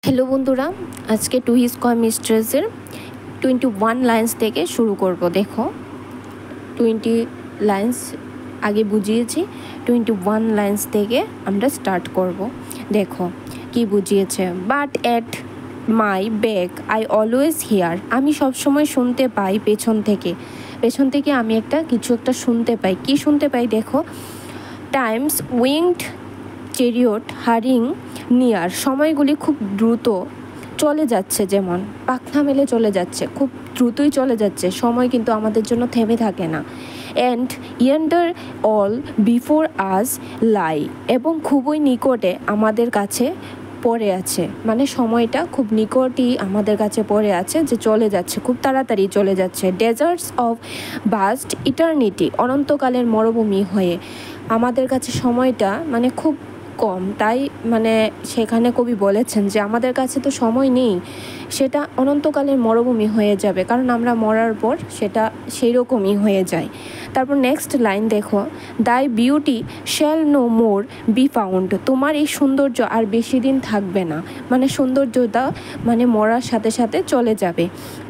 Hello বন্ধুরা, আজকে two square মিস্ট্রেসের 21 lines থেকে শুরু করব। দেখো 20 লাইন্স আগে বুঝিয়েছি, 21 লাইন্স থেকে আমরা স্টার্ট করব। দেখো কি বুঝিয়েছে। But at my back I always here, আমি সবসময় শুনতে পাই পেছন থেকে আমি কিছু একটা শুনতে পাই। কি শুনতে পাই দেখো, টাইমস উইংড চেরিয়ট হারিং নিয়ার, সময়গুলি খুব দ্রুত চলে যাচ্ছে, যেমন পাখনা মেলে চলে যাচ্ছে, খুব দ্রুতই চলে যাচ্ছে। সময় কিন্তু আমাদের জন্য থেমে থাকে না। অ্যান্ড ইয়ান্ডার অল বিফোর আস লাই, এবং খুবই নিকটে আমাদের কাছে পড়ে আছে, মানে সময়টা খুব নিকটই আমাদের কাছে পড়ে আছে, যে চলে যাচ্ছে, খুব তাড়াতাড়ি চলে যাচ্ছে। ডেজার্টস অফ ভাস্ট ইটার্নিটি, অনন্তকালের মরুভূমি হয়ে আমাদের কাছে সময়টা মানে খুব কম। তাই মানে সেখানে কবি বলেছেন যে আমাদের কাছে তো সময় নেই, সেটা অনন্তকালের মরুভূমি হয়ে যাবে, কারণ আমরা মরার পর সেটা সেই রকমই হয়ে যায়। তারপর নেক্সট লাইন দেখো, thy beauty shall no more be found, তোমার এই সৌন্দর্য আর বেশি দিন থাকবে না, মানে সৌন্দর্যটা মানে মরার সাথে সাথে চলে যাবে।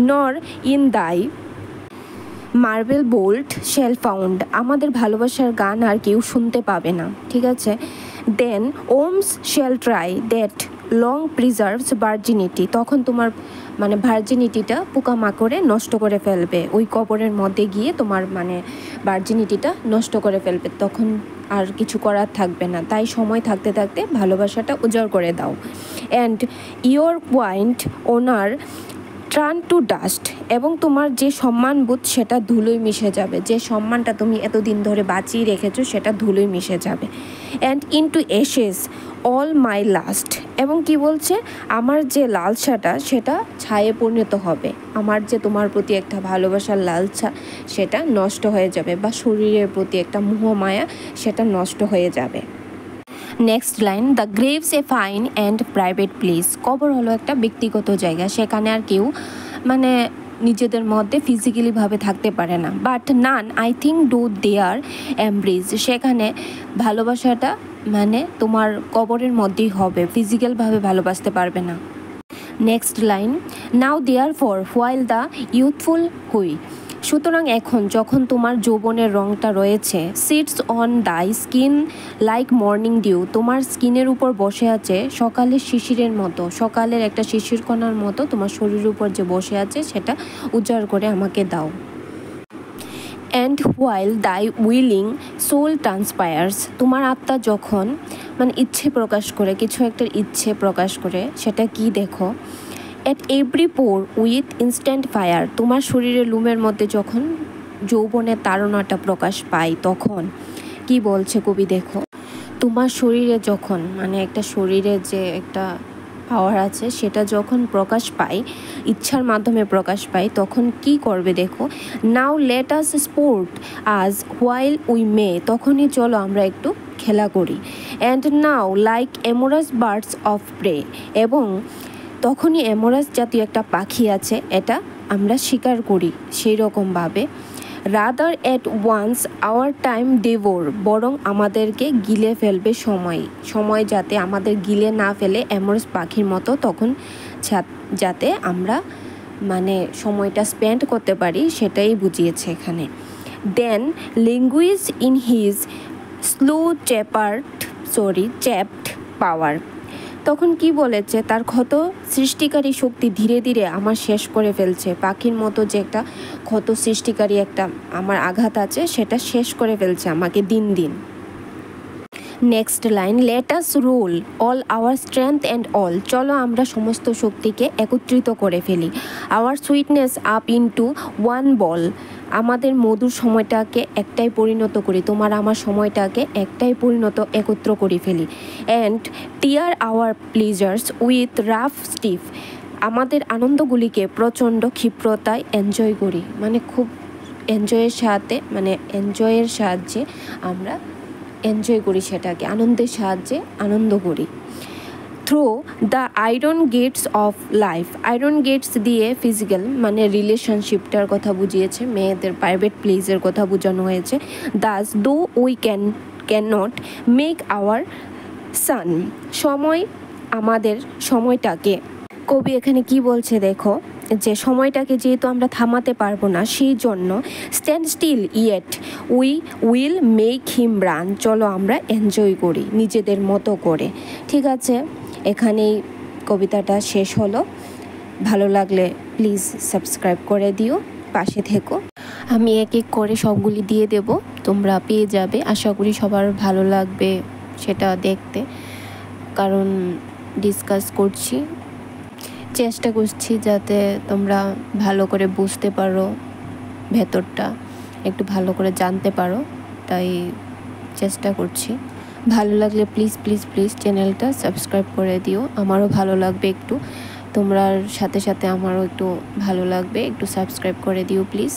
নর ইন দাই মার্বেল বোল্ট শ্যাল ফাউন্ড, আমাদের ভালোবাসার গান আর কেউ শুনতে পাবে না, ঠিক আছে। Then worms shall try that long preserves virginity, তখন তোমার মানে ভার্জিনিটিটা পোকামাকড়ে নষ্ট করে ফেলবে, ওই কবরের মধ্যে গিয়ে তোমার মানে ভার্জিনিটিটা নষ্ট করে ফেলবে, তখন আর কিছু করার থাকবে না। তাই সময় থাকতে থাকতে ভালোবাসাটা উজাড় করে দাও। And your point owner turn to dust, এবং তোমার যে সম্মানবোধ সেটা ধুলোয় মিশে যাবে, যে সম্মানটা তুমি এতদিন ধরে বাঁচিয়ে রেখেছো সেটা ধুলোয় মিশে যাবে। And into ashes all my lust, এবং কি বলছে, আমার যে লালসাটা সেটা ছায়ে পরিণত হবে, আমার যে তোমার প্রতি একটা ভালোবাসার লালসা সেটা নষ্ট হয়ে যাবে, বা শরীরের প্রতি একটা মোহমায়া সেটা নষ্ট হয়ে যাবে। Next line, the graves A fine and private place, কবর হলো একটা ব্যক্তিগত জায়গা, সেখানে আর কেউ মানে নিজেদের মধ্যে ফিজিক্যালিভাবে থাকতে পারে না। But none I think do there embrace, সেখানে ভালোবাসাটা মানে তোমার কবরের মধ্যেই হবে, ফিজিক্যালভাবে ভালোবাসতে পারবে না। Next line, now therefore while the youthful hue, সুতরাং এখন যখন তোমার যৌবনের রঙটা রয়েছে, sits on thy skin like morning dew, তোমার স্কিনের উপর বসে আছে সকালের শিশিরের মতো, সকালের একটা শিশির কণার মতো তোমার শরীরের উপর যে বসে আছে সেটা উজাড় করে আমাকে দাও। অ্যান্ড হোয়াইল দাই উইলিং সোল ট্রান্সপায়ার্স, তোমার আত্মা যখন মানে ইচ্ছে প্রকাশ করে, কিছু একটা ইচ্ছে প্রকাশ করে, সেটা কি দেখো, at every poor with instant fire, তোমার শরীরের লুমের মধ্যে যখন যৌবনের তাড়নাটা প্রকাশ পায়, তখন কি বলছে কবি দেখো, তোমার শরীরে যখন মানে একটা শরীরে যে একটা পাওয়ার আছে সেটা যখন প্রকাশ পায়, ইচ্ছার মাধ্যমে প্রকাশ পায়, তখন কি করবে দেখো, now let us sport us while we may, তখনই চলো আমরা একটু খেলা করি। And now like amorous birds of prey, এবং তখনই এমোরাস জাতীয় একটা পাখি আছে, এটা আমরা শিকার করি সেই রকমভাবে। Rather at once our time devour, বরং আমাদেরকে গিলে ফেলবে সময় যাতে আমাদের গিলে না ফেলে এমোরাস পাখির মতো, তখন যাতে আমরা মানে সময়টা স্পেন্ড করতে পারি, সেটাই বুঝিয়েছে এখানে। দেন ল্যাঙ্গুয়েজ ইন হিজ স্লো চ্যাপড পাওয়ার, তখন কি বলেছে, তার ক্ষত সৃষ্টিকারী শক্তি ধীরে ধীরে আমার শেষ করে ফেলছে, পাখির মতো যে একটা ক্ষত সৃষ্টিকারী একটা আমার আঘাত আছে সেটা শেষ করে ফেলছে আমাকে দিন দিন। Next line, let us roll all our strength and all, চলো আমরা সমস্ত শক্তিকে একত্রিত করে ফেলি। Our sweetness up into one ball, আমাদের মধুর সময়টাকে একটাই পরিণত করি, তোমার আমার সময়টাকে একটাই একত্র করে ফেলি। And tear our pleasures with rough strife, আমাদের আনন্দগুলিকে প্রচণ্ড ক্ষিপ্রতায় এনজয় করি, মানে খুব এনজয়ের সাহায্যে আমরা এনজয় করি, সেটাকে আনন্দের সাহায্যে আনন্দ করি। Through the iron gates of life, iron gates দিয়ে ফিজিক্যাল মানে রিলেশনশিপটার কথা বুঝিয়েছে, মেয়েদের প্রাইভেট প্লেসের কথা বোঝানো হয়েছে। Thus though we cannot make our sun, সময় আমাদের সময়টাকে। কবি এখানে কি বলছে দেখো, যে সময়টাকে যেহেতু আমরা থামাতে পারবো না, সেই জন্য stand still yet we will make him run, চলো আমরা এনজয় করি নিজেদের মতো করে। ঠিক আছে, এখানেই কবিতাটা শেষ হলো। ভালো লাগলে প্লিজ সাবস্ক্রাইব করে দিও, পাশে থেকো। আমি এক এক করে সবগুলি দিয়ে দেব, তোমরা পেয়ে যাবে। আশা করি সবার ভালো লাগবে সেটা দেখতে, কারণ ডিসকাস করছি, চেষ্টা করছি যাতে তোমরা ভালো করে বুঝতে পারো, ভেতরটা একটু ভালো করে জানতে পারো, তাই চেষ্টা করছি। ভালো লাগলে প্লিজ প্লিজ প্লিজ চ্যানেলটা সাবস্ক্রাইব করে দিও, আমারও ভালো লাগবে একটু, তোমরার সাথে সাথে আমারও একটু ভালো লাগবে, একটু সাবস্ক্রাইব করে দিও প্লিজ।